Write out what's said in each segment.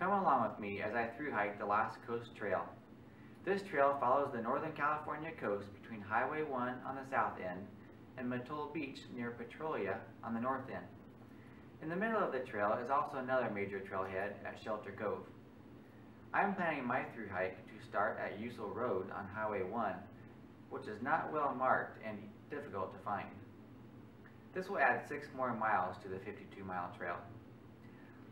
Come along with me as I thru-hike the Lost Coast Trail. This trail follows the Northern California coast between Highway 1 on the south end and Usal Beach near Petrolia on the north end. In the middle of the trail is also another major trailhead at Shelter Cove. I am planning my thru-hike to start at Usal Road on Highway 1, which is not well marked and difficult to find. This will add 6 more miles to the 52-mile trail.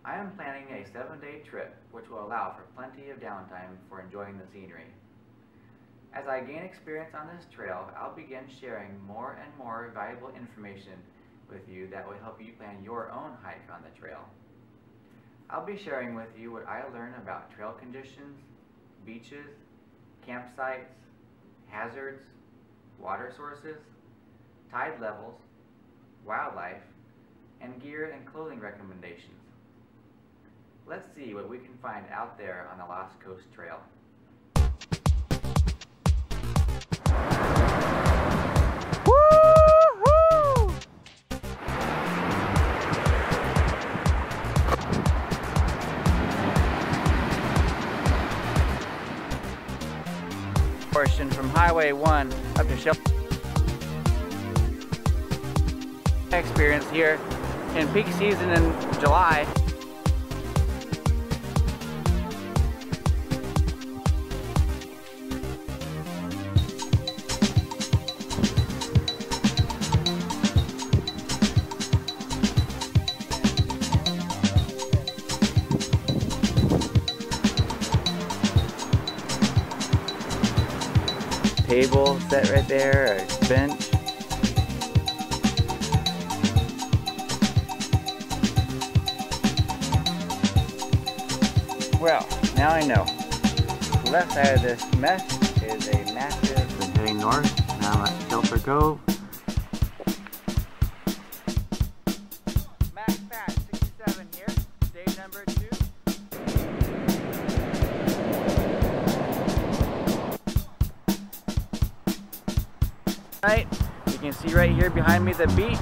I am planning a 7-day trip, which will allow for plenty of downtime for enjoying the scenery. As I gain experience on this trail, I'll begin sharing more and more valuable information with you that will help you plan your own hike on the trail. I'll be sharing with you what I learn about trail conditions, beaches, campsites, hazards, water sources, tide levels, wildlife, and gear and clothing recommendations. Let's see what we can find out there on the Lost Coast Trail. Woo-hoo! Portion from Highway 1 up to Shelter. Experience here in peak season in July. Table set right there, a bench. Well, now I know. The left side of this mesh is a massive. Been heading north, now I'm at Shelter Cove. Max Pat 67 here, day number 2. Right, you can see right here behind me the beach.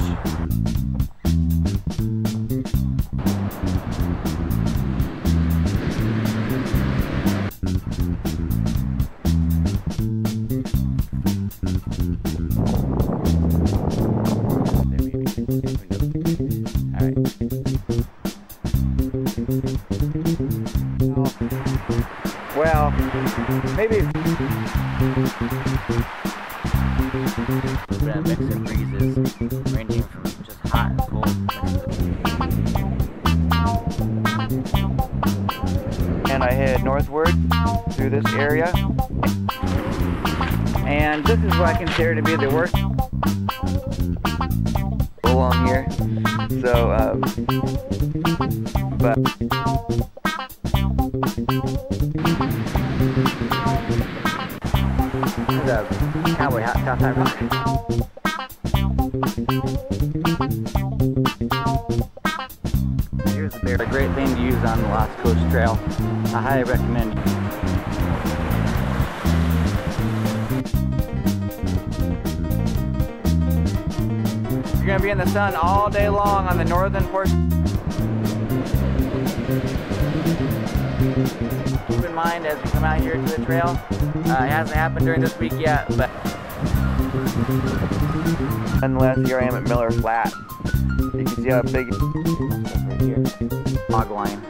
Well, maybe we're gonna mix in breezes, ranging from just hot and cold. And I head northward through this area. And this is what I consider to be the worst along here. So, but this is a cowboy top hat rock. Here's a great thing to use on the Lost Coast Trail. I highly recommend it. You're going to be in the sun all day long on the northern portion. Keep in mind as we come out here to the trail, it hasn't happened during this week yet, but nonetheless, here I am at Miller Flat. You can see how big it is right here. Fog line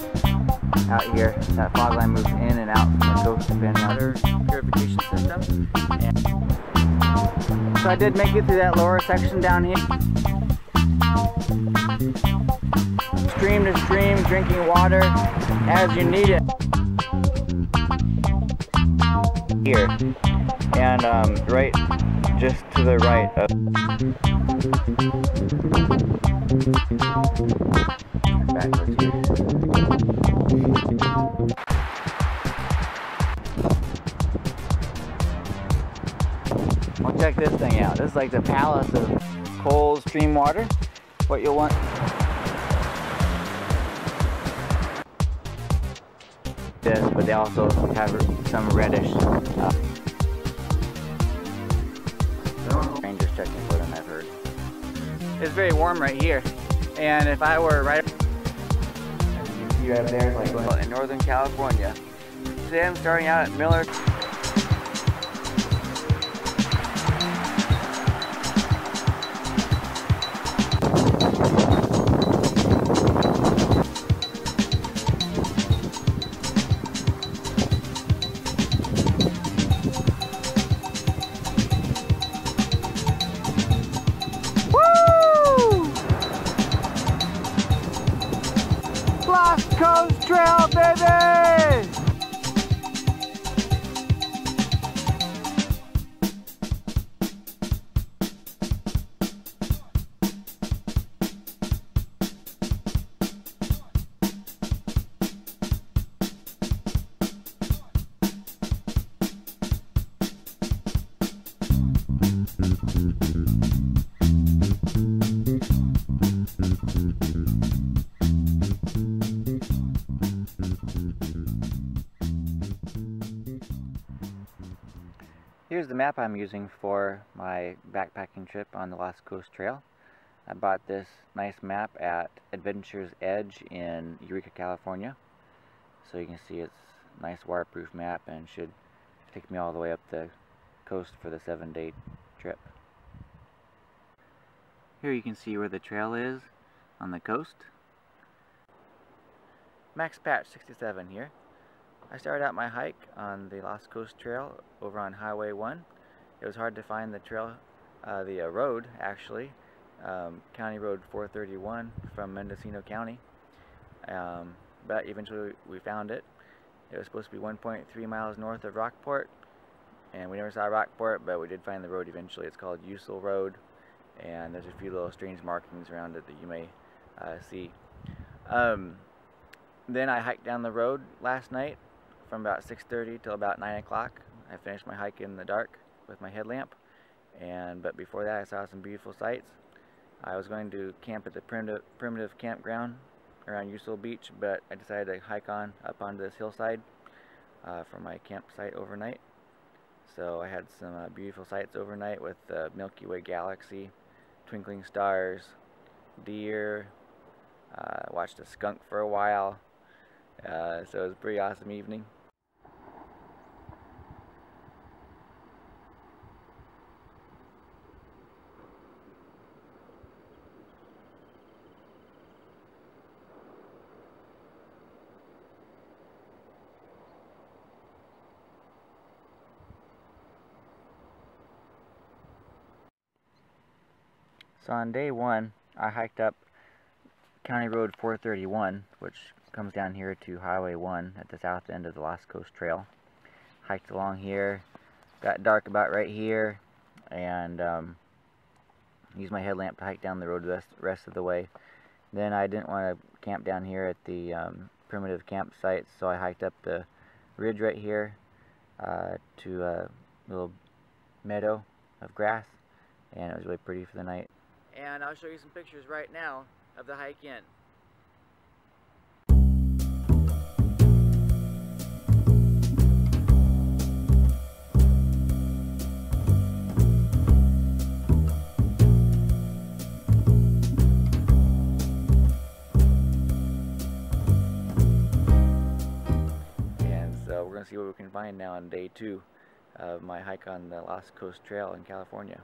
out here. That fog line moves in and out from the coast to water purification system. And so I did make it through that lower section down here. Stream to stream, drinking water as you need it. Here and right just to the right of backwards here. Well, check this thing out. This is like the palace of cold stream water. What you'll want this, but they also have some reddish rangers checking for them, I've heard. It's very warm right here, and if I were right, as you can see right up there is like going in Northern California. Today I'm starting out at Miller. Coast Trail, baby! Here's the map I'm using for my backpacking trip on the Lost Coast Trail. I bought this nice map at Adventure's Edge in Eureka, California. So you can see it's a nice waterproof map and should take me all the way up the coast for the 7-day trip. Here you can see where the trail is on the coast. Max Patch 67 here. I started out my hike on the Lost Coast Trail over on Highway 1. It was hard to find the trail, the road actually, County Road 431 from Mendocino County, but eventually we found it. It was supposed to be 1.3 miles north of Rockport, and we never saw Rockport, but we did find the road eventually. It's called Usal Road, and there's a few little strange markings around it that you may see. Then I hiked down the road last night from about 6:30 till about 9 o'clock. I finished my hike in the dark with my headlamp, but before that I saw some beautiful sights. I was going to camp at the primitive campground around Usal Beach, but I decided to hike up onto this hillside for my campsite overnight. So I had some beautiful sights overnight with the Milky Way galaxy, twinkling stars, deer, watched a skunk for a while, so it was a pretty awesome evening. So on day 1, I hiked up County Road 431, which comes down here to Highway 1 at the south end of the Lost Coast Trail. Hiked along here, got dark about right here, and used my headlamp to hike down the road the rest of the way. Then I didn't want to camp down here at the primitive campsite, so I hiked up the ridge right here to a little meadow of grass, and it was really pretty for the night. And I'll show you some pictures right now of the hike in. And so we're going to see what we can find now on day 2 of my hike on the Lost Coast Trail in California.